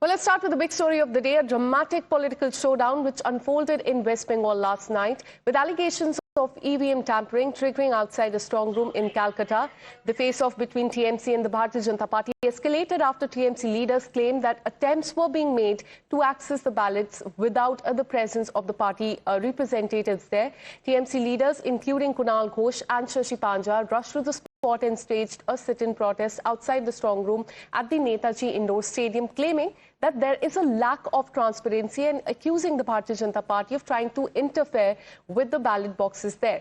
Well, let's start with the big story of the day, a dramatic political showdown which unfolded in West Bengal last night with allegations of EVM tampering triggering outside a strong room in Calcutta. The face-off between TMC and the Bharatiya Janata Party escalated after TMC leaders claimed that attempts were being made to access the ballots without the presence of the party representatives there. TMC leaders, including Kunal Ghosh and Shashi Panja, rushed to the spot and staged a sit-in protest outside the strong room at the Netaji Indoor Stadium, claiming that there is a lack of transparency and accusing the Bharatiya Janata Party of trying to interfere with the ballot boxes there.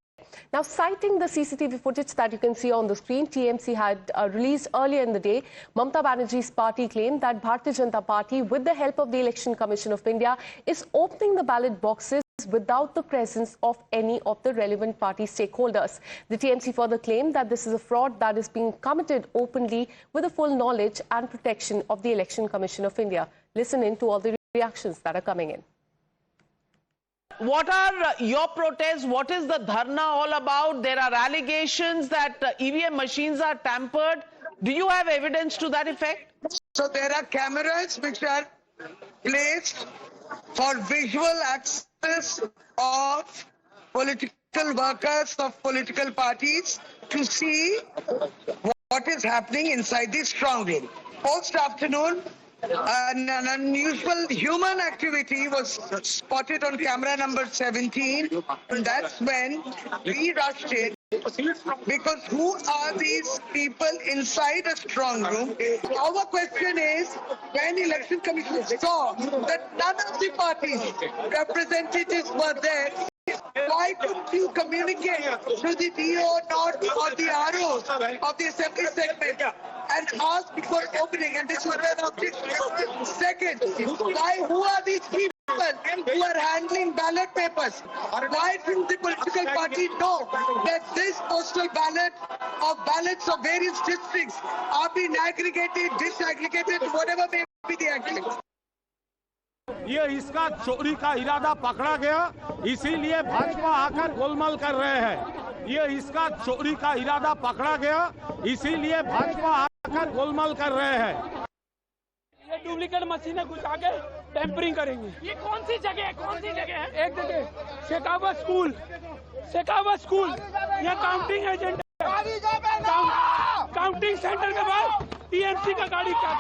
Now, citing the CCTV footage that you can see on the screen, TMC had released earlier in the day, Mamata Banerjee's party claimed that Bharatiya Janata Party, with the help of the Election Commission of India, is opening the ballot boxes without the presence of any of the relevant party stakeholders. The TMC further claimed that this is a fraud that is being committed openly with the full knowledge and protection of the Election Commission of India. Listen in to all the reactions that are coming in. What are your protests? What is the dharna all about? There are allegations that EVM machines are tampered. Do you have evidence to that effect? So there are cameras which are placed for visual access of political workers of political parties to see what is happening inside the strong room. Post-afternoon, an unusual human activity was spotted on camera number 17, and that's when we rushed in. Because who are these people inside a strong room? Our question is, when Election Commission saw that none of the parties' representatives were there, why couldn't you communicate to the DO or the ROs of the assembly segment and ask before opening? And this was an objection. Second, who are these people who are handling ballot papers? Why didn't the political party know that this postal ballot of ballots of various districts are being aggregated, disaggregated, whatever may be the aggregate? ये इसका चोरी का इरादा पकड़ा गया, इसीलिए भाजपा आकर गोलमाल कर रहे हैं। ये इसका चोरी का इरादा पकड़ा गया, इसीलिए भाजपा आकर गोलमाल कर रहे हैं। ये डुप्लीकेट मशीनें कुछ आगे टेम्परिंग करेंगे। ये कौन सी जगह है? कौन सी जगह है? एक जगह शेखावत स्कूल, ये काउंटिंग एजेंट है। काउंटिंग सेंटर के बाद टीएमसी का गाड़ी क्या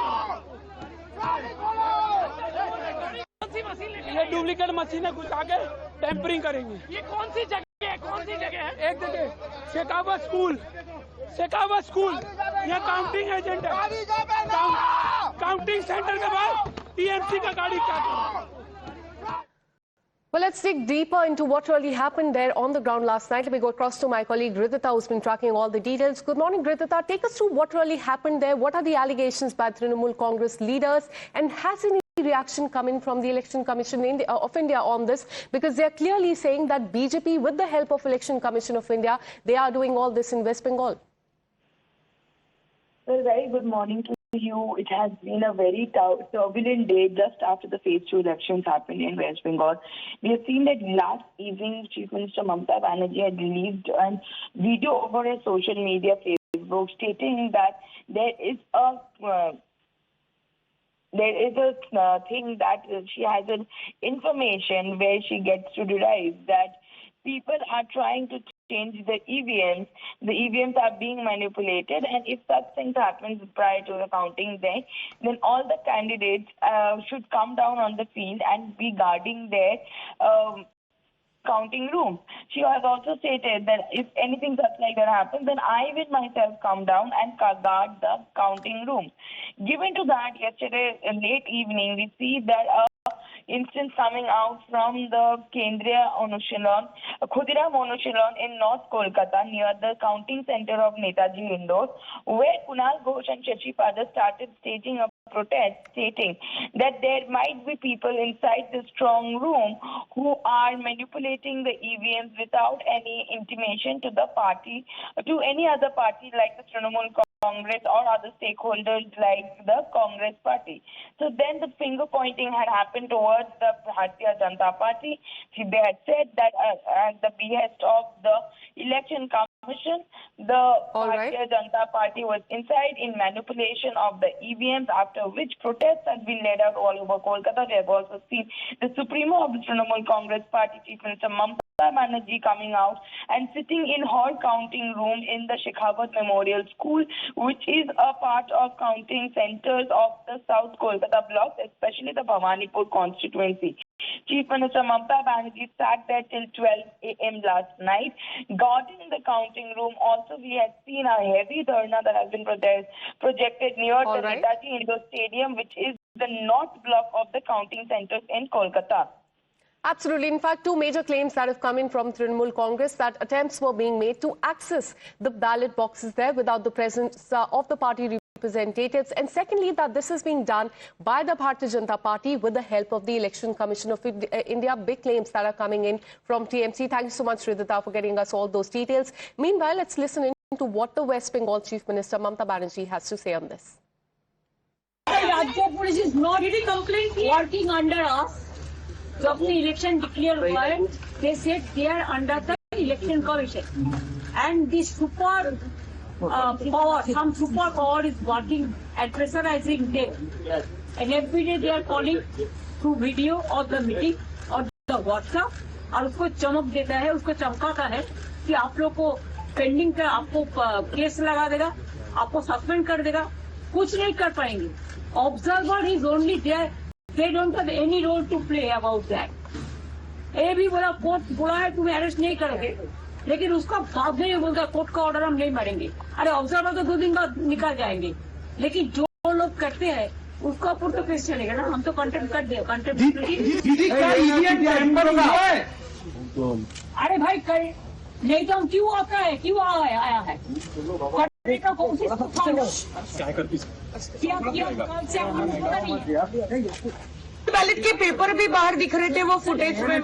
ये डुप्लीकेट मशीनें कुछ आगे टेम्परिंग करेंगे। ये कौन सी जगह है? कौन सी जगह है? एक जगह शेखावत स्कूल, ये काउंटिंग एजेंट है। काउंटिंग सेंटर के बाद टीएमसी का गाड़ी क्या Well, let's dig deeper into what really happened there on the ground last night. Let me go across to my colleague Ridhita, who's been tracking all the details. Good morning, Ridhita. Take us through what really happened there. What are the allegations by Trinamool Congress leaders? And has any reaction coming from the Election Commission of India on this? Because they are clearly saying that BJP, with the help of Election Commission of India, they are doing all this in West Bengal. Well, very good morning to you. It has been a very turbulent day just after the phase 2 elections happened in West Bengal. We have seen that last evening, Chief Minister Mamata Banerjee had released a video over her social media Facebook stating that there is a thing that she has an information where she gets to derive that people are trying to change the EVMs. The EVMs are being manipulated, and if such things happen prior to the counting day, then all the candidates should come down on the field and be guarding their counting room. She has also stated that if anything such like that happens, then I will myself come down and guard the counting room. Given to that, yesterday late evening, we see that instance coming out from the Kendriya Anushilan, Khudiram Anushilan in North Kolkata near the counting center of Netaji Indoor, where Kunal Ghosh and Shashi Panja started staging a protest stating that there might be people inside the strong room who are manipulating the EVMs without any intimation to the party, to any other party like the Trinamool Congress or other stakeholders like the Congress party. So then the finger pointing had happened towards the Bharatiya Janata Party. They had said that at the behest of the Election Commission, the Bharatiya Janata Party was inside in manipulation of the EVMs, after which protests have been led out all over Kolkata. We have also seen the Supremo of the Trinamool Congress Party, Chief Minister Mamata Banerjee, coming out and sitting in her counting room in the Shekhawat Memorial School, which is a part of counting centers of the South Kolkata block, especially the Bhawanipur constituency. Chief Minister Mamata Banerjee sat there till 12 a.m. last night, got in the counting room. Also, we had seen a heavy dharna that has been projected near the Netaji Indoor Stadium, which is the north block of the counting centers in Kolkata. Absolutely. In fact, two major claims that have come in from Trinamool Congress, that attempts were being made to access the ballot boxes there without the presence of the party representatives, and secondly, that this is being done by the Bharatiya Janata Party with the help of the Election Commission of India. Big claims that are coming in from TMC. Thank you so much, Sridhar, for getting us all those details. Meanwhile, let's listen in to what the West Bengal Chief Minister Mamata Banerjee has to say on this. Rajya Police is not working under us. जब से election declare हुआ है, they said they are under the election commission, and the super power, some super power is working and pressurizing them, and every day they are calling through video of the meeting or the WhatsApp, और उसको चमक देता है, उसको चमकाता है कि आप लोग को पेंडिंग का आपको केस लगा देगा, आपको सस्पेंड कर देगा, कुछ नहीं कर पाएंगे. Observer is only there. They don't have any role to play about that. ये भी बोला कोर्ट बोला है तुम्हें अरेस्ट नहीं करोगे, लेकिन उसका बाद में बोलता कोर्ट का ऑर्डर हम नहीं मारेंगे. अरे ऑब्जर्वर तो 2 दिन बाद निकाल जाएंगे, लेकिन जो लोग करते हैं उसका ऊपर तो केस चलेगा ना. हम तो कंटेम्प्ट कर दे, कंटेम्प्ट. अरे भाई नहीं तो हम क्यों आता है, क्यों आया है बैलेट के पेपर भी बाहर दिख रहे थे वो फुटेज में.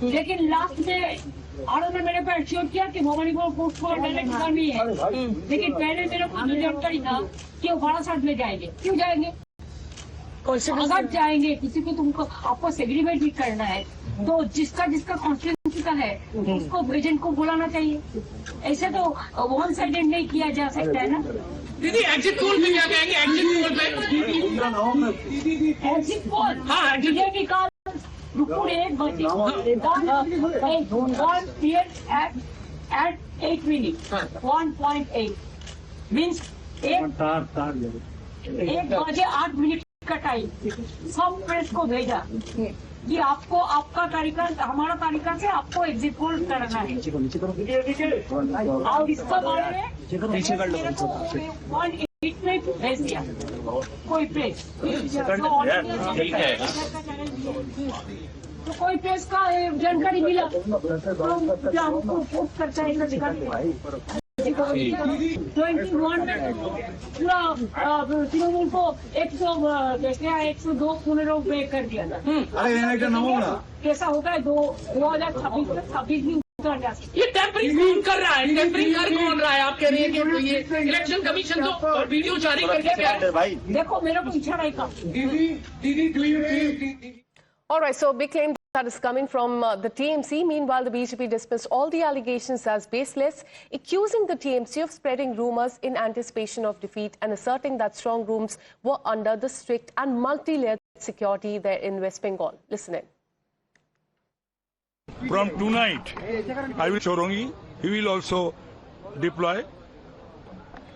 लेकिन लास्ट में आरोप ने मेरे पे एश्योर किया कि भवानीपुर पोस्ट को डायरेक्ट करनी है, लेकिन पहले मेरे को जानकारी था कि वो बारासात में जाएंगे. क्यों जाएंगे? अगर जाएंगे किसी को तुमको आपको सेग्रीगेट भी करना है तो जिसका कॉन्स्टिट्यूंसी का है उसको एजेंट को बुलाना चाहिए. ऐसे तो वन साइडेड नहीं किया जा सकता है ना. दीदी एग्जिट पोल में क्या कहेंगे? एग्जिट पोल हाँ बीजेपी का रुको 1 बजे 1 PM at 8 minutes 1.8 मीन्स 1 बजे 8 मिनट का टाइम सब प्रेस को भेजा कि आपको आपका तरीका हमारा तरीका से आपको एग्जिट पोल करना है, और इसका बारे में भेज दिया कोई प्रेस. तो कोई प्रेस का जानकारी मिला तो क्या हमको पोस्ट करता है. 21 में पूरा तृणमूल को 102 पुनरों पे कर दिया था. कैसा होगा 2026 में उतर जा सकता. ये टेम्परिंग कौन कर रहा है? टेम्परिंग कर कौन रहा है? आप कह रही है कि ये इलेक्शन कमीशन तो और वीडियो जारी करके देखो मेरा को इच्छा नहीं था. All right, so big claim that is coming from the TMC. Meanwhile, the BJP dismissed all the allegations as baseless, accusing the TMC of spreading rumours in anticipation of defeat and asserting that strong rooms were under the strict and multi-layered security there in West Bengal. Listen in. From tonight, I will Chorongi. He will also deploy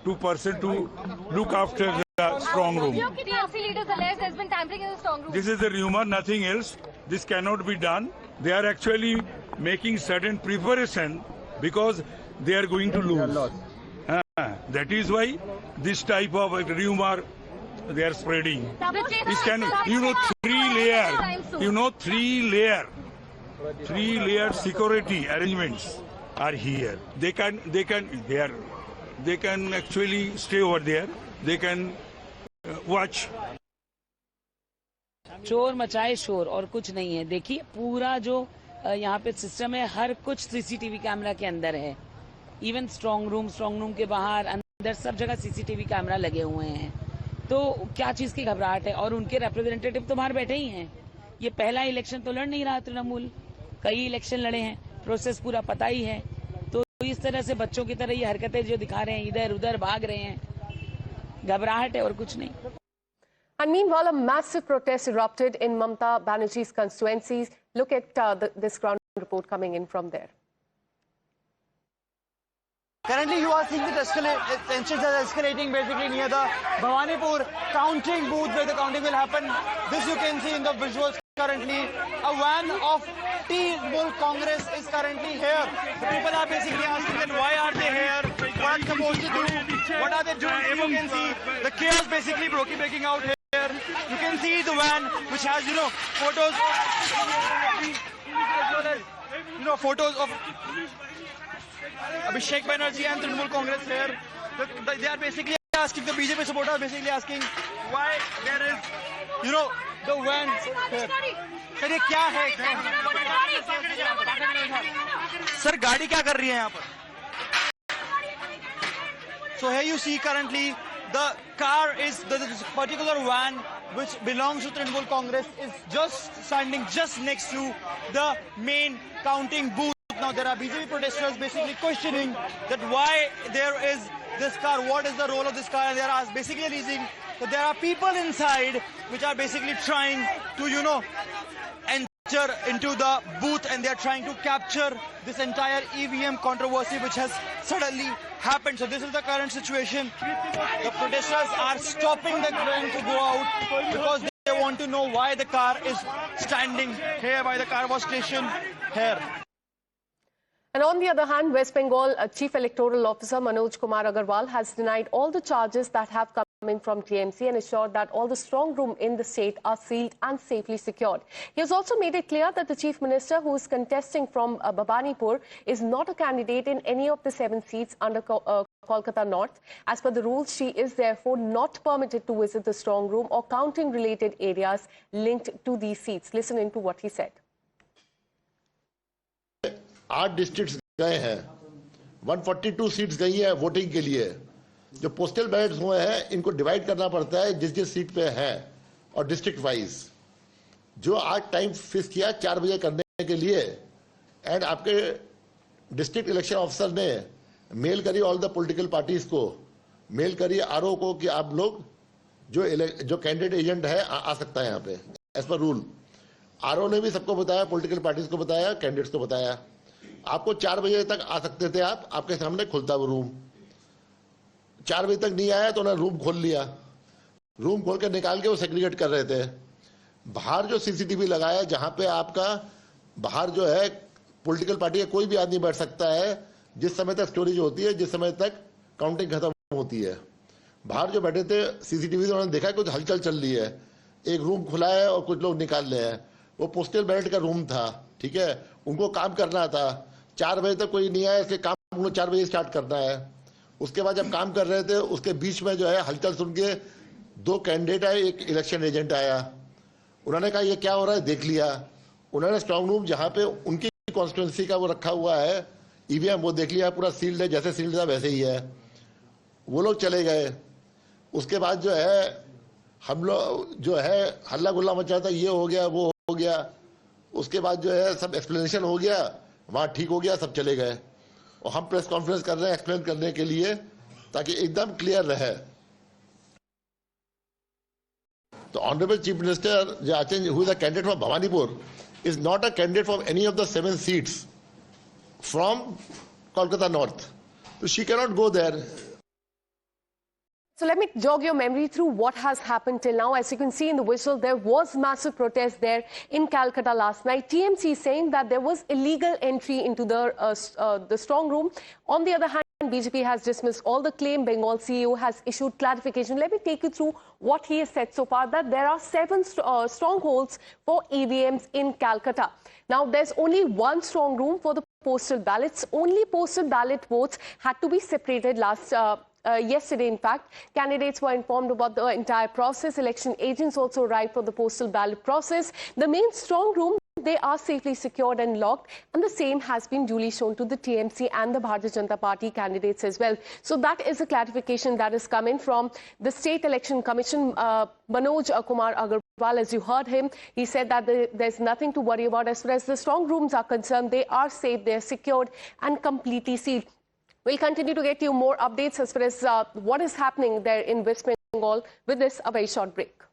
2% to look after the strong room. TMC leaders alleged there's been tampering in the strong room. This is a rumor, nothing else. This cannot be done. They are actually making certain preparation because they are going to lose. That is why this type of rumor they are spreading. This can, three layer security arrangements are here. They can actually stay over there. They can watch. शोर मचाए शोर और कुछ नहीं है. देखिए पूरा जो यहाँ पे सिस्टम है हर कुछ सीसीटीवी कैमरा के अंदर है. इवन स्ट्रांग रूम के बाहर अंदर सब जगह सीसीटीवी कैमरा लगे हुए हैं. तो क्या चीज की घबराहट है? और उनके रिप्रेजेंटेटिव तो बाहर बैठे ही हैं. ये पहला इलेक्शन तो लड़ नहीं रहा तृणमूल, कई इलेक्शन लड़े हैं, प्रोसेस पूरा पता ही है। तो इस तरह से बच्चों की तरह ये हरकतें जो दिखा रहे हैं, इधर उधर भाग रहे हैं, घबराहट है और कुछ नहीं। And meanwhile, a massive protest erupted in Mamata Banerjee's constituencies. Look at this ground report coming in from there. Currently, you are seeing the tensions are escalating basically near the Bhawanipur counting booth where the counting will happen. This you can see in the visuals currently. A van of Trinamool Congress is currently here. The people are basically asking that why are they here? What are they supposed to do? What are they doing? You can see the chaos basically breaking out here. You can see the van which has, photos, photos of Abhishek Banerjee and Trinamool Congress here. They are basically asking, the BJP supporters are basically asking why there is, the van here. Sir, ये क्या है? Sir, गाड़ी क्या कर रही है यहाँ पर? So here you see currently the car is, this particular van which belongs to Trinamool Congress is just standing just next to the main counting booth. Now there are BJP protesters basically questioning that why there is this car, what is the role of this car, and they are basically alleging that there are people inside which are basically trying to, enter into the booth, and they are trying to capture this entire EVM controversy which has suddenly happened. So this is the current situation. The protesters are stopping the train to go out because they want to know why the car is standing here, why the car was stationed here. And on the other hand, West Bengal Chief Electoral Officer Manoj Kumar Agarwal has denied all the charges that have come in from TMC and assured that all the strong room in the state are sealed and safely secured. He has also made it clear that the Chief Minister, who is contesting from Bhawanipur, is not a candidate in any of the 7 seats under Kolkata North. As per the rules, she is therefore not permitted to visit the strong room or counting related areas linked to these seats. Listen in to what he said. 8 districts गए हैं, 142 seats गई है voting के लिए। जो postal ballets हुए हैं इनको डिवाइड करना पड़ता है जिस जिस सीट पे है और डिस्ट्रिक्ट वाइज। जो आज टाइम फिक्स किया 4 बजे करने के लिए, एंड आपके डिस्ट्रिक्ट इलेक्शन ऑफिसर ने मेल करी ऑल द पॉलिटिकल पार्टीज को, मेल करी आरओ को कि आप लोग जो कैंडिडेट एजेंट है आ सकता है यहाँ पे एज पर रूल। आरओ ने भी सबको बताया, पॉलिटिकल पार्टीज को बताया, कैंडिडेट्स को बताया, आपको 4 बजे तक आ सकते थे आप, आपके सामने खुलता वो रूम। 4 बजे तक नहीं आया तो उन्होंने रूम खोल लिया, रूम खोल के निकाल के वो सेग्रीगेट कर रहे थे। बाहर जो सीसीटीवी लगाया, जहां पे आपका बाहर जो है पॉलिटिकल पार्टी का कोई भी आदमी बैठ सकता है जिस समय तक स्टोरेज होती है, जिस समय तक काउंटिंग खत्म होती है। बाहर जो बैठे थे सीसीटीवी से उन्होंने देखा कुछ हलचल चल रही है, एक रूम खुला है और कुछ लोग निकाल रहे हैं। वो पोस्टल बैलेट का रूम था, ठीक है, उनको काम करना था। 4 बजे तक कोई नहीं आया, इसलिए काम उनको 4 बजे स्टार्ट करना है। उसके बाद जब काम कर रहे थे उसके बीच में जो है हलचल सुन के 2 कैंडिडेट आए, एक इलेक्शन एजेंट आया। उन्होंने कहा ये क्या हो रहा है, देख लिया। उन्होंने स्ट्रांग रूम जहां पे उनकी कॉन्स्टिट्यूंसी का वो रखा हुआ है ईवीएम, वो देख लिया, पूरा सील्ड है, जैसे सील्ड था वैसे ही है। वो लोग चले गए। उसके बाद जो है हम लोग जो है हल्ला गुल्ला मचा था, ये हो गया वो हो गया। उसके बाद जो है सब एक्सप्लेनेशन हो गया, वहां ठीक हो गया, सब चले गए। और हम प्रेस कॉन्फ्रेंस कर रहे हैं एक्सप्लेन करने के लिए ताकि एकदम क्लियर रहे। तो honourable chief minister who is a candidate from Bhawanipur is not a candidate from any of the 7 seats from Kolkata North. So she cannot go there. So let me jog your memory through what has happened till now. As you can see in the visual, there was massive protest there in Calcutta last night. TMC saying that there was illegal entry into the strong room. On the other hand, BJP has dismissed all the claim. Bengal CEO has issued clarification. Let me take you through what he has said so far, that there are 7 strongholds for EVMs in Calcutta. Now, there's only one strong room for the postal ballots. Only postal ballot votes had to be separated yesterday. In fact, candidates were informed about the entire process. Election agents also arrived for the postal ballot process. The main strong room, they are safely secured and locked, and the same has been duly shown to the TMC and the Bharatiya Janata Party candidates as well. So that is a clarification that is coming from the State Election Commission. Manoj Kumar Agarwal well. As you heard him, he said that there's nothing to worry about as far as the strong rooms are concerned. They are safe, they're secured and completely sealed. We'll continue to get you more updates as far as what is happening there in West Bengal with this, a very short break.